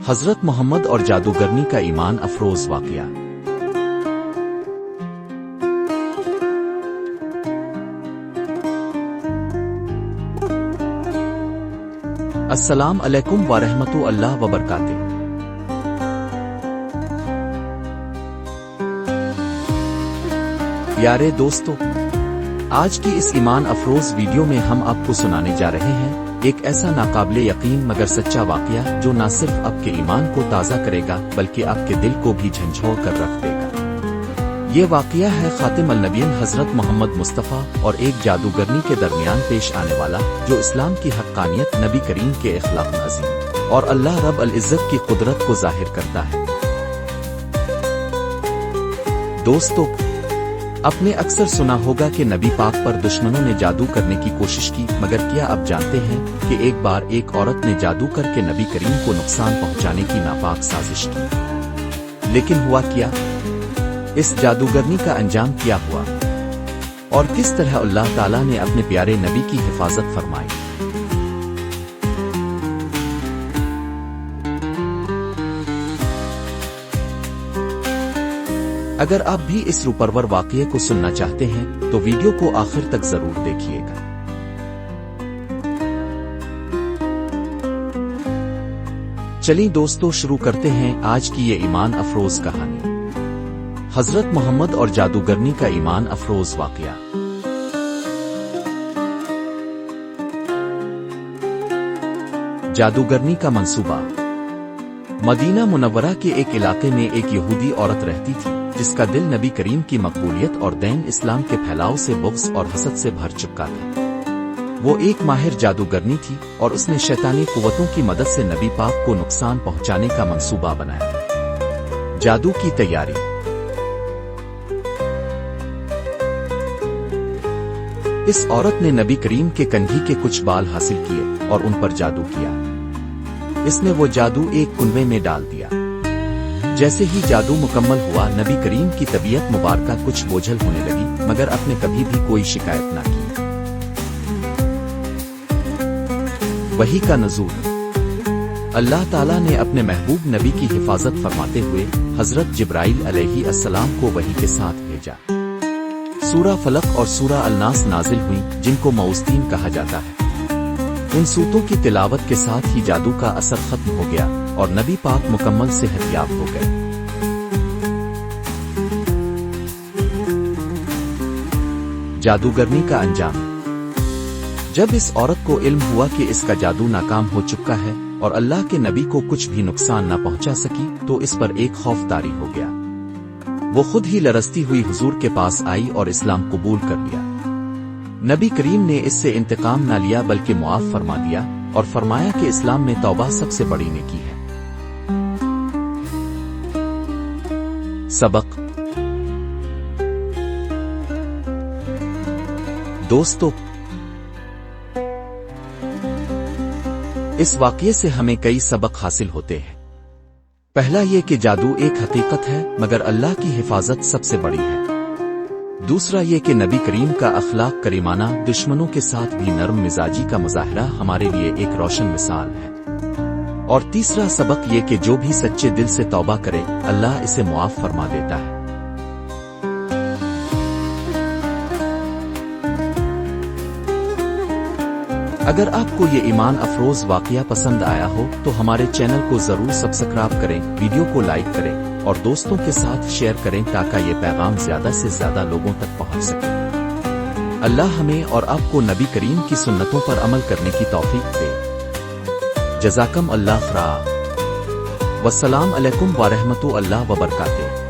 حضرت محمد اور جادوگرنی کا ایمان افروز واقعہ۔ السلام علیکم ورحمۃ اللہ وبرکاتہ۔ پیارے دوستو، آج کی اس ایمان افروز ویڈیو میں ہم آپ کو سنانے جا رہے ہیں ایک ایسا ناقابل یقین مگر سچا واقعہ جو نہ صرف آپ کے ایمان کو تازہ کرے گا بلکہ آپ کے دل کو بھی جھنجھوڑ کر رکھ دے گا۔ یہ واقعہ ہے خاتم النبیین حضرت محمد مصطفیٰ اور ایک جادوگرنی کے درمیان پیش آنے والا، جو اسلام کی حقانیت، نبی کریم کے اخلاق عظیم اور اللہ رب العزت کی قدرت کو ظاہر کرتا ہے۔ دوستو، آپ نے اکثر سنا ہوگا کہ نبی پاک پر دشمنوں نے جادو کرنے کی کوشش کی، مگر کیا آپ جانتے ہیں کہ ایک بار ایک عورت نے جادو کر کے نبی کریم کو نقصان پہنچانے کی ناپاک سازش کی؟ لیکن ہوا کیا؟ اس جادوگرنی کا انجام کیا ہوا؟ اور کس طرح اللہ تعالیٰ نے اپنے پیارے نبی کی حفاظت فرمائی؟ اگر آپ بھی اس روپرور واقعے کو سننا چاہتے ہیں تو ویڈیو کو آخر تک ضرور دیکھیے گا۔ چلیں دوستو، شروع کرتے ہیں آج کی یہ ایمان افروز کہانی، حضرت محمد اور جادوگرنی کا ایمان افروز واقعہ۔ جادوگرنی کا منصوبہ۔ مدینہ منورہ کے ایک علاقے میں ایک یہودی عورت رہتی تھی جس کا دل نبی کریم کی مقبولیت اور دین اسلام کے پھیلاؤ سے بغض اور حسد سے بھر چکا تھا۔ وہ ایک ماہر جادوگرنی تھی اور اس نے شیطانی قوتوں کی مدد سے نبی پاک کو نقصان پہنچانے کا منصوبہ بنایا۔ جادو کی تیاری۔ اس عورت نے نبی کریم کے کنگھی کے کچھ بال حاصل کیے اور ان پر جادو کیا۔ اس نے وہ جادو ایک کنویں میں ڈال دیا۔ جیسے ہی جادو مکمل ہوا، نبی کریم کی طبیعت مبارکہ کچھ بوجھل ہونے لگی، مگر آپ نے کبھی بھی کوئی شکایت نہ کی۔ وحی کا نزول۔ اللہ تعالیٰ نے اپنے محبوب نبی کی حفاظت فرماتے ہوئے حضرت جبرائیل علیہ السلام کو وحی کے ساتھ بھیجا۔ سورہ فلق اور سورہ الناس نازل ہوئی، جن کو معوذتین کہا جاتا ہے۔ ان سورتوں کی تلاوت کے ساتھ ہی جادو کا اثر ختم ہو گیا اور نبی پاک مکمل صحت یاب ہو گئے۔ جادوگرنی کا انجام۔ جب اس عورت کو علم ہوا کہ اس کا جادو ناکام ہو چکا ہے اور اللہ کے نبی کو کچھ بھی نقصان نہ پہنچا سکی، تو اس پر ایک خوف طاری ہو گیا۔ وہ خود ہی لرزتی ہوئی حضور کے پاس آئی اور اسلام قبول کر لیا۔ نبی کریم نے اس سے انتقام نہ لیا بلکہ معاف فرما دیا اور فرمایا کہ اسلام میں توبہ سب سے بڑی نیکی ہے۔ سبق۔ دوستو، اس واقعے سے ہمیں کئی سبق حاصل ہوتے ہیں۔ پہلا یہ کہ جادو ایک حقیقت ہے مگر اللہ کی حفاظت سب سے بڑی ہے۔ دوسرا یہ کہ نبی کریم کا اخلاق کریمانہ دشمنوں کے ساتھ بھی نرم مزاجی کا مظاہرہ ہمارے لیے ایک روشن مثال ہے۔ اور تیسرا سبق یہ کہ جو بھی سچے دل سے توبہ کرے، اللہ اسے معاف فرما دیتا ہے۔ اگر آپ کو یہ ایمان افروز واقعہ پسند آیا ہو تو ہمارے چینل کو ضرور سبسکرائب کریں، ویڈیو کو لائک کریں اور دوستوں کے ساتھ شیئر کریں تاکہ یہ پیغام زیادہ سے زیادہ لوگوں تک پہنچ سکے۔ اللہ ہمیں اور آپ کو نبی کریم کی سنتوں پر عمل کرنے کی توفیق دے۔ جزاکم اللہ خیر۔ والسلام علیکم ورحمۃ اللہ وبرکاتہ۔